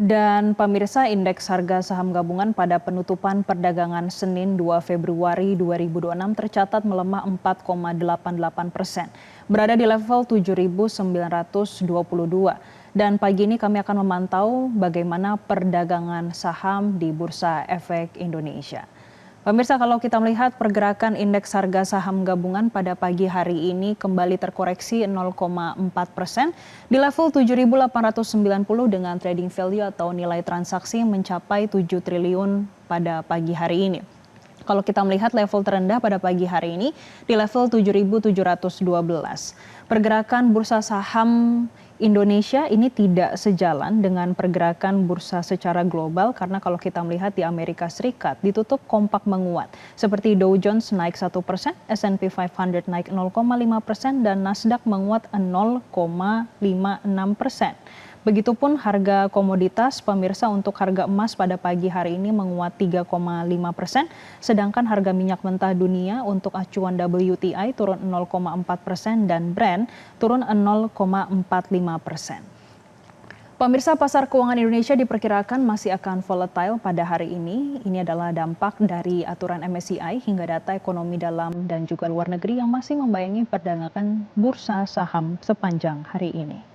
Dan pemirsa, indeks harga saham gabungan pada penutupan perdagangan Senin 2 Februari 2026 tercatat melemah 4,88%, berada di level 7.922. Dan pagi ini kami akan memantau bagaimana perdagangan saham di Bursa Efek Indonesia. Pemirsa, kalau kita melihat pergerakan indeks harga saham gabungan pada pagi hari ini kembali terkoreksi 0,4% di level 7.890 dengan trading value atau nilai transaksi mencapai 7 triliun pada pagi hari ini. Kalau kita melihat level terendah pada pagi hari ini di level 7.712. Pergerakan bursa saham Indonesia ini tidak sejalan dengan pergerakan bursa secara global karena kalau kita melihat di Amerika Serikat ditutup kompak menguat. Seperti Dow Jones naik 1%, S&P 500 naik 0,5% dan Nasdaq menguat 0,56%. Begitupun harga komoditas, pemirsa, untuk harga emas pada pagi hari ini menguat 3,5%, sedangkan harga minyak mentah dunia untuk acuan WTI turun 0,4% dan Brent turun 0,45%. Pemirsa, pasar keuangan Indonesia diperkirakan masih akan volatile pada hari ini. Ini adalah dampak dari aturan MSCI hingga data ekonomi dalam dan juga luar negeri yang masih membayangi perdagangan bursa saham sepanjang hari ini.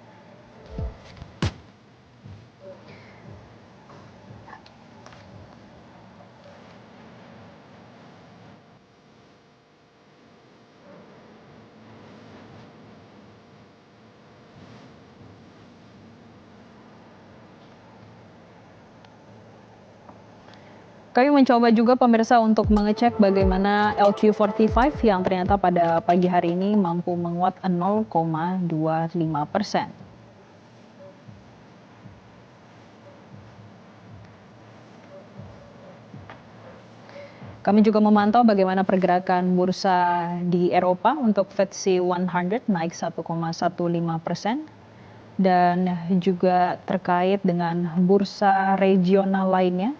Kami mencoba juga pemirsa untuk mengecek bagaimana LQ45 yang ternyata pada pagi hari ini mampu menguat 0,25%. Kami juga memantau bagaimana pergerakan bursa di Eropa untuk FTSE 100 naik 1,15%. Dan juga terkait dengan bursa regional lainnya.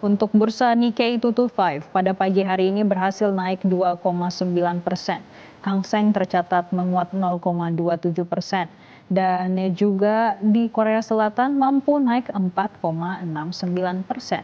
Untuk bursa Nikkei 225 pada pagi hari ini berhasil naik 2,9%. Hang Seng tercatat menguat 0,27%. Dan juga di Korea Selatan mampu naik 4,69%.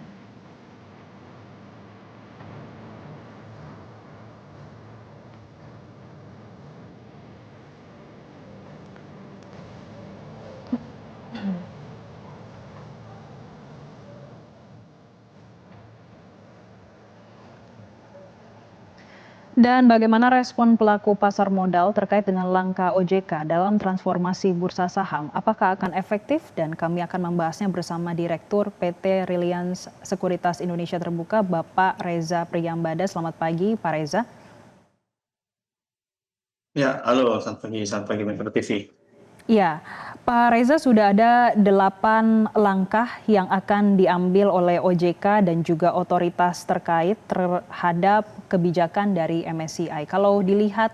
Dan bagaimana respon pelaku pasar modal terkait dengan langkah OJK dalam transformasi bursa saham? Apakah akan efektif? Dan kami akan membahasnya bersama Direktur PT Reliance Sekuritas Indonesia Terbuka, Bapak Reza Priyambada. Selamat pagi, Pak Reza. Ya, halo, selamat pagi Metro TV. Ya, Pak Reza, sudah ada 8 langkah yang akan diambil oleh OJK dan juga otoritas terkait terhadap kebijakan dari MSCI. Kalau dilihat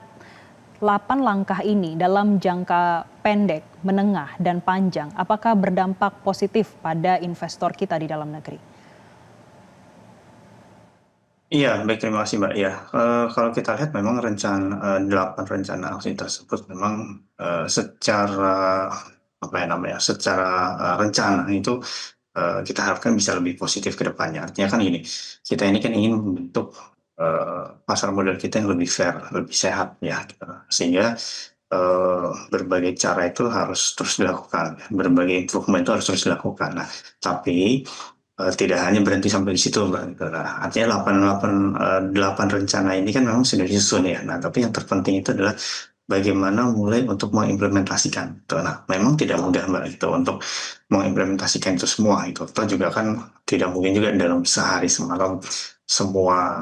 8 langkah ini dalam jangka pendek, menengah, dan panjang, apakah berdampak positif pada investor kita di dalam negeri? Iya, baik, terima kasih Mbak. Ya, kalau kita lihat memang 8 rencana aksi tersebut memang secara rencana itu kita harapkan bisa lebih positif ke depannya. Artinya kan gini, kita ini kan ingin membentuk pasar modal kita yang lebih fair, lebih sehat ya, gitu. Sehingga berbagai cara itu harus terus dilakukan, berbagai improvement itu harus terus dilakukan. Nah, tapi tidak hanya berhenti sampai di situ, Mbak, gitu. Nah, artinya 8 rencana ini kan memang sudah disusun ya. Nah, tapi yang terpenting itu adalah bagaimana mulai untuk mengimplementasikan. Gitu. Nah, memang tidak mudah, Mbak, gitu, untuk mengimplementasikan itu semua. Itu juga kan tidak mungkin juga dalam sehari semalam semua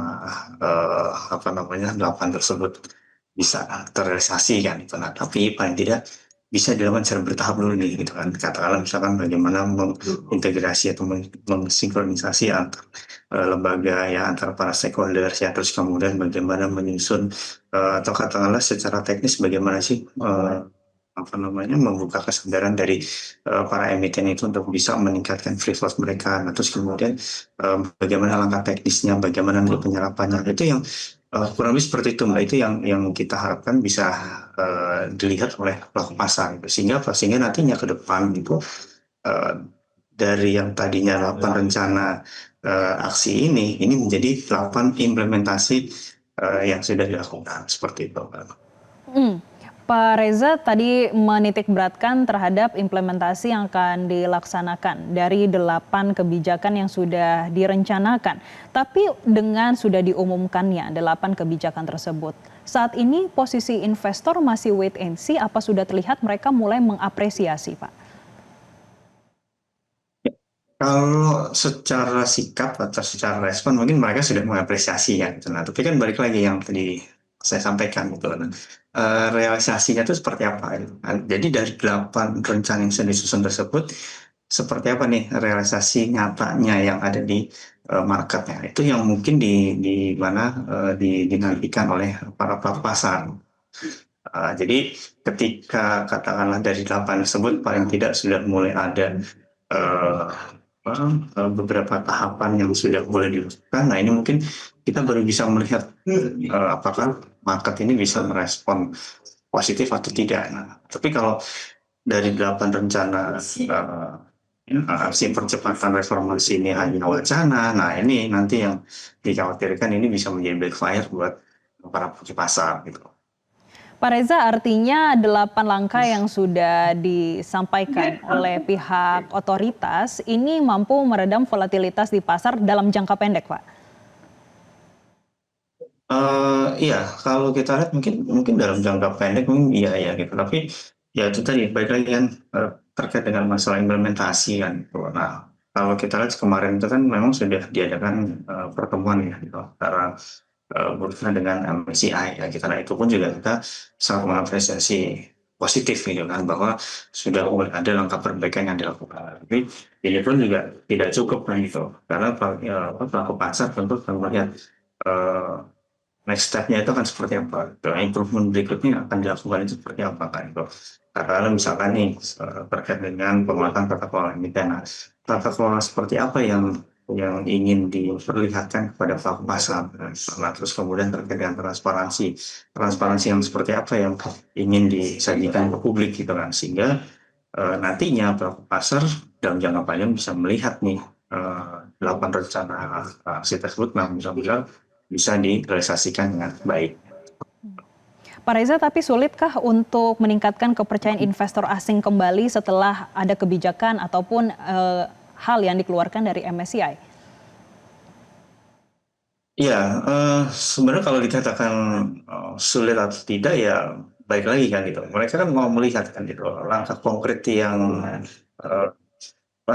8 tersebut bisa terrealisasi kan. Gitu. Nah, tapi paling tidak bisa dilakukan secara bertahap dulu nih, gitu kan. Katakanlah misalkan bagaimana mengintegrasi atau mensinkronisasi antar lembaga ya, antara para stakeholders ya, terus kemudian bagaimana menyusun atau katakanlah secara teknis bagaimana sih membuka kesadaran dari para emiten itu untuk bisa meningkatkan free float mereka. Nah, terus kemudian bagaimana langkah teknisnya, bagaimana nanti penyerapannya, itu yang kurang lebih seperti itu, Mbak. Itu yang kita harapkan bisa dilihat oleh pelaku pasar gitu. Sehingga nantinya ke depan itu eh, dari yang tadinya 8 rencana aksi ini menjadi 8 implementasi yang sudah dilakukan seperti itu, Mbak. Hmm. Pak Reza tadi menitik beratkan terhadap implementasi yang akan dilaksanakan dari 8 kebijakan yang sudah direncanakan. Tapi dengan sudah diumumkannya 8 kebijakan tersebut, saat ini posisi investor masih wait and see, apa sudah terlihat mereka mulai mengapresiasi, Pak? Kalau secara sikap atau secara respon mungkin mereka sudah mengapresiasi ya gitu. Nah, tapi kan balik lagi yang tadi saya sampaikan gitu. Nah, realisasinya itu seperti apa gitu. Nah, jadi dari 8 rencana yang sudah disusun tersebut, seperti apa nih realisasi nyatanya yang ada di marketnya. Itu yang mungkin di mana dinantikan oleh para pelaku pasar. Jadi ketika katakanlah dari 8 tersebut paling tidak sudah mulai ada eh, beberapa tahapan yang sudah boleh dilakukan. Nah, ini mungkin kita baru bisa melihat apakah market ini bisa merespon positif atau tidak. Nah, tapi kalau dari 8 rencana aksi percepatan reformasi ini hanya wacana, nah ini nanti yang dikhawatirkan ini bisa menjadi backfire buat para pelaku pasar gitu. Pak Reza, artinya 8 langkah yang sudah disampaikan oleh pihak otoritas ini mampu meredam volatilitas di pasar dalam jangka pendek, Pak? Iya, kalau kita lihat mungkin dalam jangka pendek mungkin iya ya gitu. Tapi ya itu tadi baik lagi kan terkait dengan masalah implementasi kan gitu. Nah, kalau kita lihat kemarin itu kan memang sudah diadakan pertemuan ya gitu antara berusaha dengan MSCI ya kita. Nah, itu pun juga kita sangat mengapresiasi positif gitu kan bahwa sudah mulai ada langkah perbaikan yang dilakukan. Tapi ini pun juga tidak cukup kan gitu. Karena pelaku pasar tentu akan melihat eh, next step-nya itu akan seperti apa, improvement berikutnya akan dilakukan itu seperti apa kan itu. Karena misalkan nih terkait dengan penguatan tata kelola emiten. Nah, tata kelola seperti apa yang ingin diperlihatkan kepada pelaku pasar. Nah, terus kemudian terkait dengan transparansi yang seperti apa yang ingin disajikan ke publik gitu kan, sehingga nantinya pelaku pasar dalam jangka panjang bisa melihat nih 8 rencana aksi tersebut, nah mudah-mudahan bisa direalisasikan dengan baik. Pak Reza, tapi sulitkah untuk meningkatkan kepercayaan investor asing kembali setelah ada kebijakan ataupun hal yang dikeluarkan dari MSCI? Ya, sebenarnya kalau dikatakan sulit atau tidak ya baik lagi kan gitu. Mereka kan mau melihat kan gitu langkah konkret eh,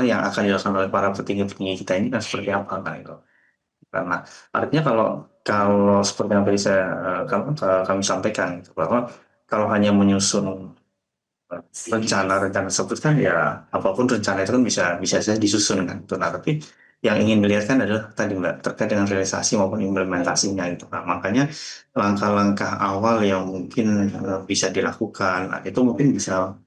yang akan dilakukan oleh para petinggi-petinggi kita ini kan seperti apa kan itu. Karena artinya kalau kalau seperti yang tadi kami sampaikan gitu, bahwa kalau hanya menyusun rencana-rencana tersebut kan ya apapun rencana itu kan bisa bisa saja disusun kan. Nah, tapi yang ingin dilihat kan adalah tadi Mbak terkait dengan realisasi maupun implementasinya itu. Nah, makanya langkah-langkah awal yang mungkin bisa dilakukan itu mungkin bisa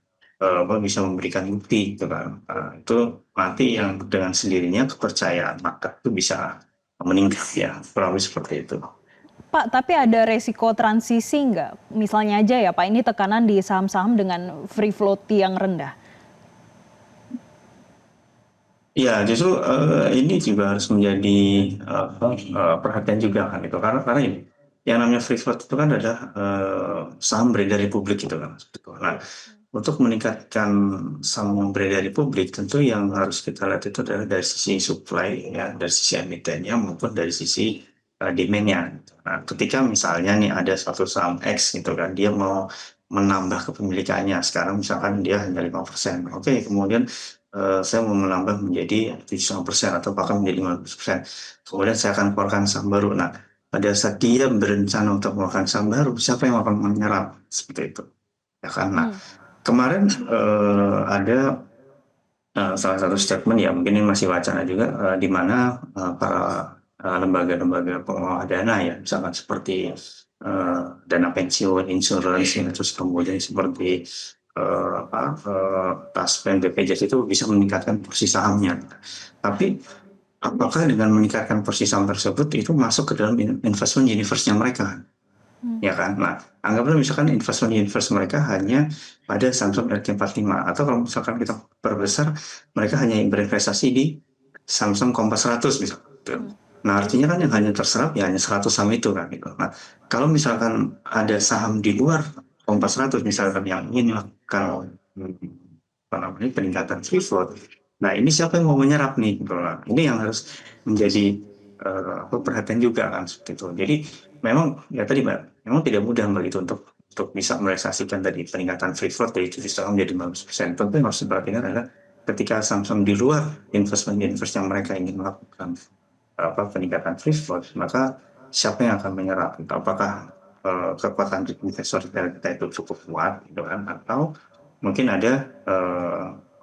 memberikan bukti gitu kan. Itu nanti yang dengan sendirinya kepercayaan market itu bisa meningkat ya, kurang lebih seperti itu. Pak, tapi ada resiko transisi nggak? Misalnya aja ya Pak, ini tekanan di saham-saham dengan free float yang rendah. Ya, justru ini juga harus menjadi perhatian juga kan itu karena ini yang namanya free float itu kan adalah saham beredar di publik gitu kan. Nah, untuk meningkatkan saham yang beredar di publik tentu yang harus kita lihat itu adalah dari sisi supply ya, dari sisi emitennya maupun dari sisi demand-nya. Nah, ketika misalnya nih ada suatu saham X gitu kan, dia mau menambah kepemilikannya sekarang misalkan dia hanya 5%. Oke, kemudian saya mau menambah menjadi 70% atau bahkan menjadi 50%. Kemudian saya akan keluarkan saham baru. Nah, pada saat dia berencana untuk mengeluarkan saham baru, siapa yang akan menyerap seperti itu? Ya kan? Nah, Hmm. kemarin ada salah satu statement ya mungkin ini masih wacana juga di mana para lembaga-lembaga pengelola dana ya misalkan seperti dana pensiun, insurance, ya, terus kemudian seperti Taspen, BPJS itu bisa meningkatkan porsi sahamnya. Tapi apakah dengan meningkatkan porsi saham tersebut itu masuk ke dalam investment universe-nya mereka, ya kan? Nah, anggaplah misalkan investment universe mereka hanya pada Samsung RQ45, atau kalau misalkan kita perbesar, mereka hanya berinvestasi di Samsung Kompas 100 misalkan. Nah, artinya kan yang hanya terserap ya hanya 100 saham itu kan gitu. Nah, kalau misalkan ada saham di luar Kompas 100 misalkan yang ingin melakukan apa namanya peningkatan free float. Nah, ini siapa yang mau menyerap nih gitu. Nah, ini yang harus menjadi perhatian juga kan seperti itu. Jadi memang ya tadi Mbak, memang tidak mudah Mbak itu untuk bisa merealisasikan tadi peningkatan free float dari 7 saham menjadi 15%. Tentu yang harus diperhatikan adalah ketika Samsung di luar investment universe yang mereka ingin melakukan peningkatan free float, maka siapa yang akan menyerap? Apakah kekuatan investor kita itu cukup kuat, gitu kan? Atau mungkin ada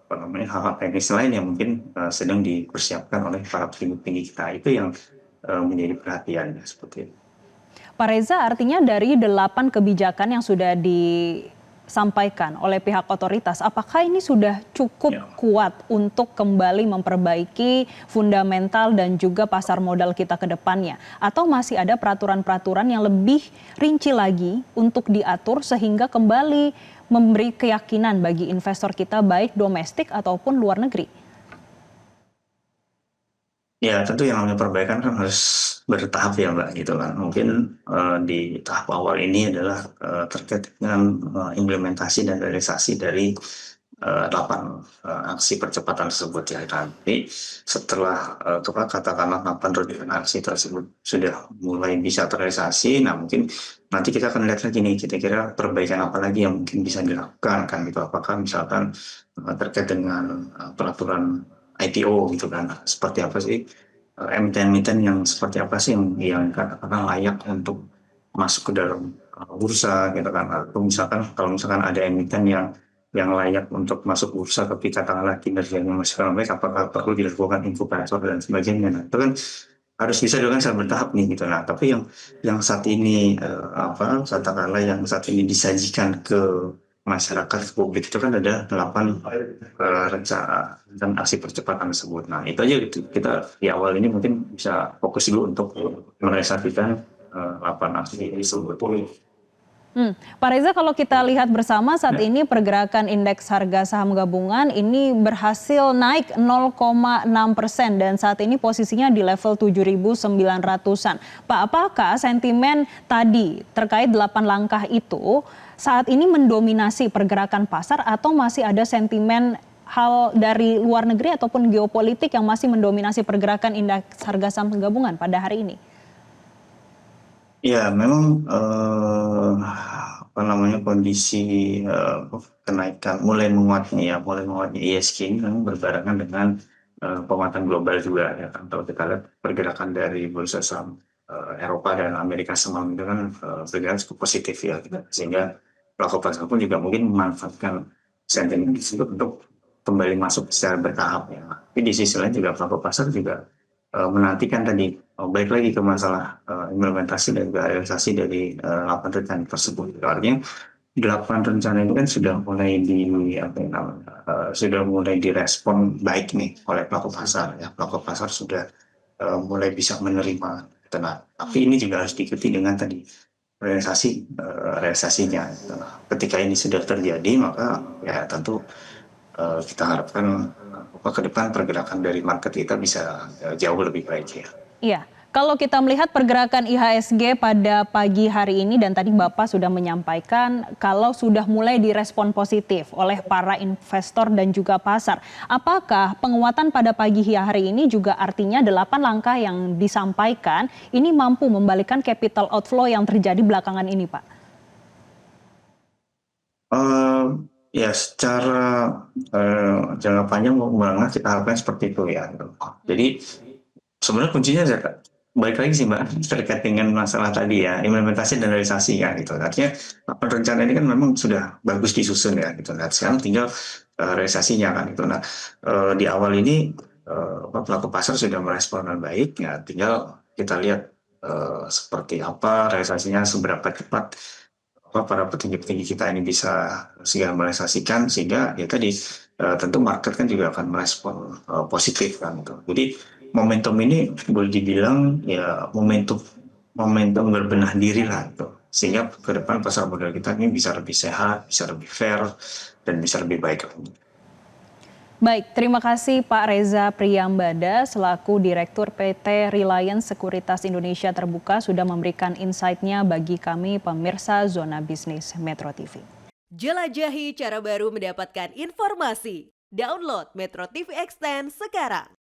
apa namanya hal-hal teknis lain yang mungkin sedang dipersiapkan oleh para petinggi kita, itu yang menjadi perhatian seperti itu. Pak Reza, artinya dari 8 kebijakan yang sudah disampaikan oleh pihak otoritas, apakah ini sudah cukup kuat untuk kembali memperbaiki fundamental dan juga pasar modal kita ke depannya? Atau masih ada peraturan-peraturan yang lebih rinci lagi untuk diatur sehingga kembali memberi keyakinan bagi investor kita baik domestik ataupun luar negeri? Ya, tentu yang namanya perbaikan kan harus bertahap ya Mbak, gitu kan. Mungkin di tahap awal ini adalah terkait dengan implementasi dan realisasi dari 8 aksi percepatan tersebut ya. Nanti setelah katakanlah 8 runtutan aksi tersebut sudah mulai bisa terrealisasi, nah mungkin nanti kita akan lihat lagi nih, kira-kira perbaikan apa lagi yang mungkin bisa dilakukan kan gitu. Apakah misalkan terkait dengan peraturan IPO gitu kan, seperti apa sih emiten-emiten yang seperti apa sih yang katakanlah layak untuk masuk ke dalam bursa gitu kan, atau misalkan kalau misalkan ada emiten yang layak untuk masuk bursa tapi katakanlah kinerjanya masih kurang baik, apakah perlu dilakukan inkubator dan sebagainya. Nah, itu kan harus bisa dilakukan secara bertahap nih gitu. Nah, tapi yang saat ini katakanlah yang saat ini disajikan ke masyarakat ke publik itu kan ada 8 rencana dan aksi percepatan tersebut. Nah, itu aja gitu. Kita di awal ini mungkin bisa fokus dulu untuk merealisasikan 8 aksi tersebut. Pak Reza, kalau kita lihat bersama saat ini pergerakan indeks harga saham gabungan ini berhasil naik 0,6% dan saat ini posisinya di level 7.900-an. Pak, apakah sentimen tadi terkait 8 langkah itu saat ini mendominasi pergerakan pasar atau masih ada sentimen hal dari luar negeri ataupun geopolitik yang masih mendominasi pergerakan indeks harga saham gabungan pada hari ini? Ya, memang apa namanya kondisi kenaikan mulai menguatnya ISG ini memang berbarengan dengan penguatan global juga ya kan. Kalau kita lihat pergerakan dari bursa saham Eropa dan Amerika semalam itu kan bergerak cukup positif ya, gitu. Sehingga pelaku pasar pun juga mungkin memanfaatkan sentimen tersebut untuk kembali masuk secara bertahap ya. Tapi di sisi lain juga pelaku pasar juga menantikan tadi balik lagi ke masalah implementasi dan juga realisasi dari 8 rencana tersebut. Artinya 8 rencana ini kan sudah mulai sudah mulai direspon baik nih oleh pelaku pasar ya. Pelaku pasar sudah mulai bisa menerima. Nah, tapi ini juga harus diikuti dengan tadi realisasinya. Ketika ini sudah terjadi, maka ya tentu kita harapkan ke depan pergerakan dari market kita bisa jauh lebih baik ya. Iya, kalau kita melihat pergerakan IHSG pada pagi hari ini dan tadi Bapak sudah menyampaikan kalau sudah mulai direspon positif oleh para investor dan juga pasar. Apakah penguatan pada pagi hari ini juga artinya 8 langkah yang disampaikan ini mampu membalikan capital outflow yang terjadi belakangan ini, Pak? Ya, secara jangka panjang menengah kita harapkan seperti itu ya. Jadi sebenarnya kuncinya balik lagi sih Mbak, terkait dengan masalah tadi ya, implementasi dan realisasi ya gitu. Artinya rencana ini kan memang sudah bagus disusun ya gitu. Nah, sekarang tinggal realisasinya kan gitu. Nah, di awal ini pelaku pasar sudah merespon dengan baik ya, tinggal kita lihat seperti apa realisasinya, seberapa cepat para petinggi-petinggi kita ini bisa segera merealisasikan, sehingga ya tadi tentu market kan juga akan merespon positif kan gitu. Jadi momentum ini boleh dibilang ya momentum momentum berbenah diri lah gitu. Sehingga ke depan pasar modal kita ini bisa lebih sehat, bisa lebih fair, dan bisa lebih baik lagi. Baik, terima kasih Pak Reza Priyambada selaku Direktur PT Reliance Sekuritas Indonesia Terbuka sudah memberikan insight-nya bagi kami pemirsa Zona Bisnis Metro TV. Jelajahi cara baru mendapatkan informasi. Download Metro TV Extend sekarang.